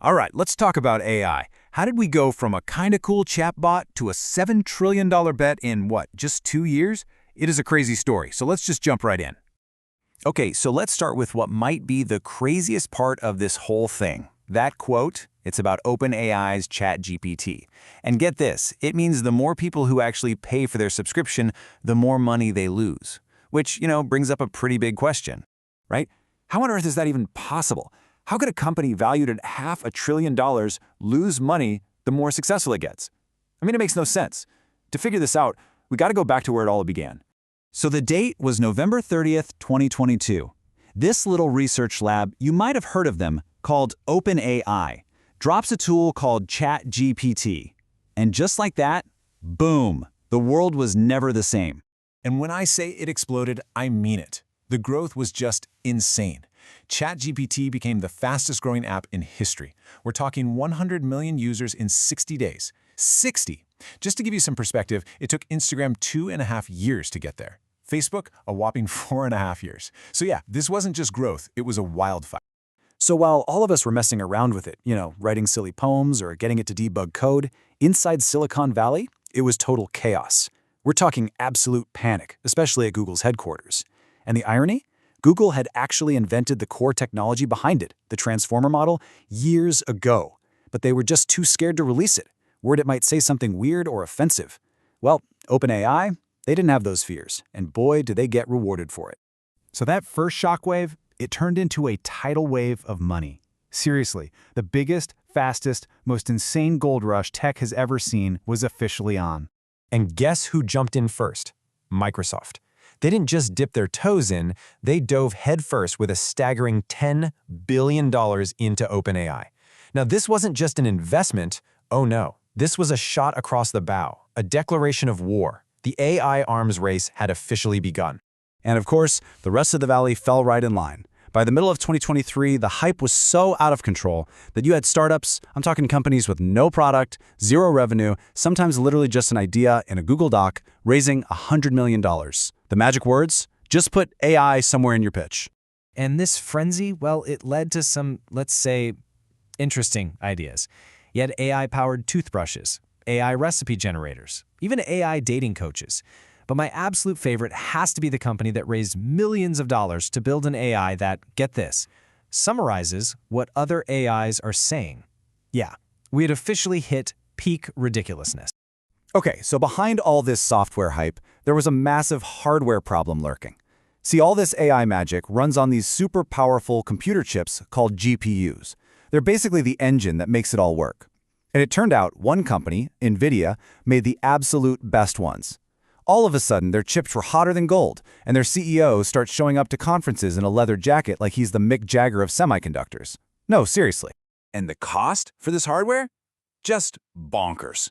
All right, let's talk about AI. How did we go from a kinda cool chatbot to a $7 trillion bet in, what, just 2 years? It is a crazy story, so let's just jump right in. Okay, so let's start with what might be the craziest part of this whole thing. That quote, it's about OpenAI's ChatGPT. And get this, it means the more people who actually pay for their subscription, the more money they lose. Which, brings up a pretty big question, right? How on earth is that even possible? How could a company valued at $500 billion lose money the more successful it gets? I mean, it makes no sense. To figure this out, we got to go back to where it all began. So the date was November 30th, 2022. This little research lab, you might have heard of them, called OpenAI, drops a tool called ChatGPT. And just like that, boom, the world was never the same. And when I say it exploded, I mean it. The growth was just insane. ChatGPT became the fastest-growing app in history. We're talking 100 million users in 60 days. 60! Just to give you some perspective, it took Instagram 2.5 years to get there. Facebook, a whopping 4.5 years. So yeah, this wasn't just growth, it was a wildfire. So while all of us were messing around with it, writing silly poems or getting it to debug code, inside Silicon Valley, it was total chaos. We're talking absolute panic, especially at Google's headquarters. And the irony? Google had actually invented the core technology behind it, the transformer model, years ago. But they were just too scared to release it, worried it might say something weird or offensive. Well, OpenAI, they didn't have those fears, and boy, did they get rewarded for it. So that first shockwave, it turned into a tidal wave of money. Seriously, the biggest, fastest, most insane gold rush tech has ever seen was officially on. And guess who jumped in first? Microsoft. They didn't just dip their toes in, they dove headfirst with a staggering $10 billion into OpenAI. Now, this wasn't just an investment. Oh no, this was a shot across the bow, a declaration of war. The AI arms race had officially begun. And of course, the rest of the valley fell right in line. By the middle of 2023, the hype was so out of control that you had startups, I'm talking companies with no product, zero revenue, sometimes literally just an idea in a Google Doc, raising $100 million. The magic words? Just put AI somewhere in your pitch. And this frenzy, well, it led to some, let's say, interesting ideas. You had AI-powered toothbrushes, AI recipe generators, even AI dating coaches. But my absolute favorite has to be the company that raised millions of dollars to build an AI that, get this, summarizes what other AIs are saying. Yeah, we had officially hit peak ridiculousness. Okay, so behind all this software hype, there was a massive hardware problem lurking. See, all this AI magic runs on these super powerful computer chips called GPUs. They're basically the engine that makes it all work. And it turned out one company, NVIDIA, made the absolute best ones. All of a sudden, their chips were hotter than gold, and their CEO starts showing up to conferences in a leather jacket like he's the Mick Jagger of semiconductors. No, seriously. And the cost for this hardware? Just bonkers.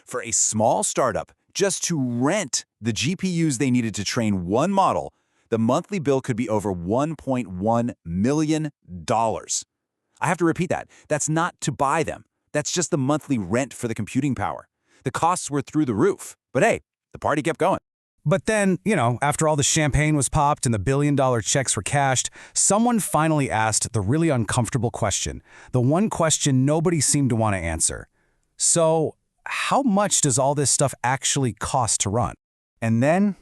For a small startup, just to rent the GPUs they needed to train one model, the monthly bill could be over $1.1 million. I have to repeat that. That's not to buy them. That's just the monthly rent for the computing power. The costs were through the roof. But hey, the party kept going. But then, after all the champagne was popped and the billion-dollar checks were cashed, someone finally asked the really uncomfortable question, the one question nobody seemed to want to answer. So, how much does all this stuff actually cost to run? And then,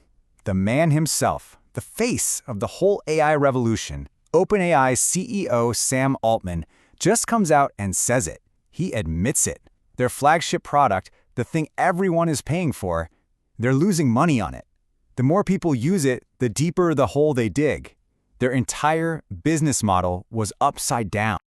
the man himself, the face of the whole AI revolution, OpenAI CEO Sam Altman, just comes out and says it. He admits it. Their flagship product, the thing everyone is paying for, they're losing money on it. The more people use it, the deeper the hole they dig. Their entire business model was upside down.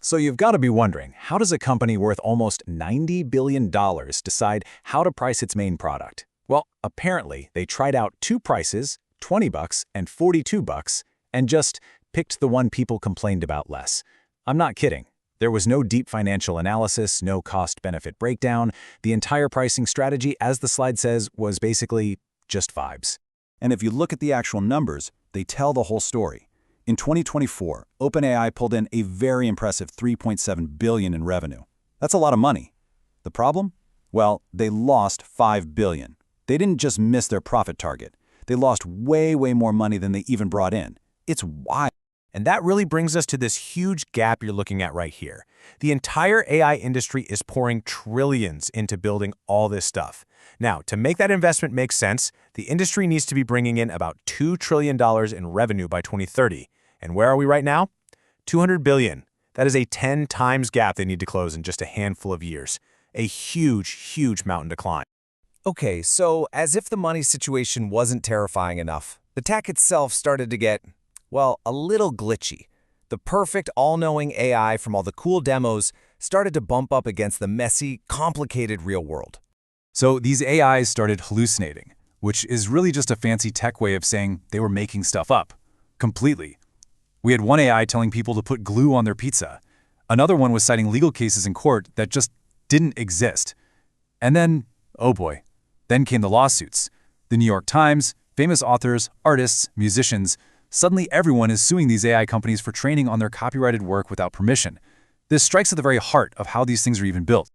So you've got to be wondering, how does a company worth almost $90 billion decide how to price its main product? Well, apparently they tried out two prices, $20 and $42, and just picked the one people complained about less. I'm not kidding. There was no deep financial analysis, no cost-benefit breakdown. The entire pricing strategy, as the slide says, was basically just vibes. And if you look at the actual numbers, they tell the whole story. In 2024, OpenAI pulled in a very impressive $3.7 billion in revenue. That's a lot of money. The problem? Well, they lost $5 billion. They didn't just miss their profit target. They lost way more money than they even brought in. It's wild. And that really brings us to this huge gap you're looking at right here. The entire AI industry is pouring trillions into building all this stuff. Now, to make that investment make sense, the industry needs to be bringing in about $2 trillion in revenue by 2030. And where are we right now? $200 billion. That is a 10 times gap they need to close in just a handful of years. A huge, huge mountain to climb. Okay, so as if the money situation wasn't terrifying enough, the tech itself started to get, well, a little glitchy. The perfect, all-knowing AI from all the cool demos started to bump up against the messy, complicated real world. So these AIs started hallucinating, which is really just a fancy tech way of saying they were making stuff up. Completely. We had one AI telling people to put glue on their pizza. Another one was citing legal cases in court that just didn't exist. And then, oh boy, then came the lawsuits. The New York Times, famous authors, artists, musicians, suddenly everyone is suing these AI companies for training on their copyrighted work without permission. This strikes at the very heart of how these things are even built.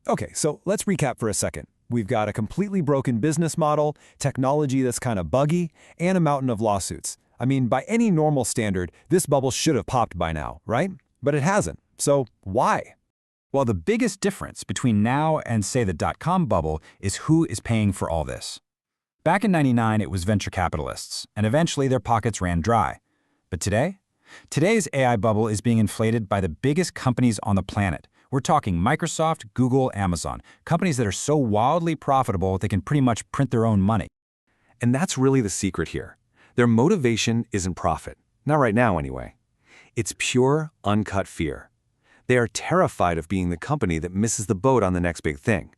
Okay, so let's recap for a second. We've got a completely broken business model, technology that's kind of buggy, and a mountain of lawsuits. I mean, by any normal standard, this bubble should have popped by now, right? But it hasn't. So why? Well, the biggest difference between now and, say, the dot-com bubble is who is paying for all this. Back in '99, it was venture capitalists, and eventually their pockets ran dry. But today? Today's AI bubble is being inflated by the biggest companies on the planet. We're talking Microsoft, Google, Amazon, companies that are so wildly profitable they can pretty much print their own money. And that's really the secret here. Their motivation isn't profit. Not right now, anyway. It's pure, uncut fear. They are terrified of being the company that misses the boat on the next big thing.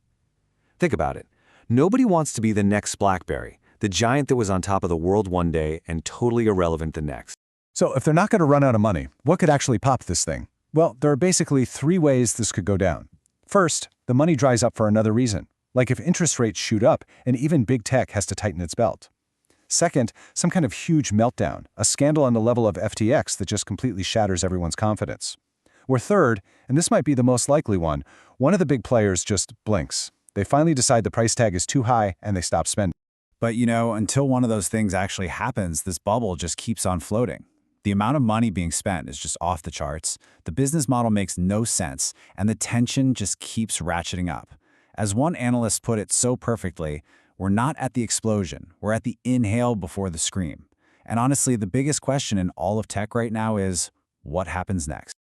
Think about it. Nobody wants to be the next BlackBerry, the giant that was on top of the world one day and totally irrelevant the next. So if they're not going to run out of money, what could actually pop this thing? Well, there are basically 3 ways this could go down. First, the money dries up for another reason, like if interest rates shoot up and even big tech has to tighten its belt. Second, some kind of huge meltdown, a scandal on the level of FTX that just completely shatters everyone's confidence. Or third, and this might be the most likely one of the big players just blinks. They finally decide the price tag is too high and they stop spending. But until one of those things actually happens, this bubble just keeps on floating. The amount of money being spent is just off the charts, the business model makes no sense, and the tension just keeps ratcheting up. As one analyst put it so perfectly, we're not at the explosion, we're at the inhale before the scream. And honestly, the biggest question in all of tech right now is, what happens next?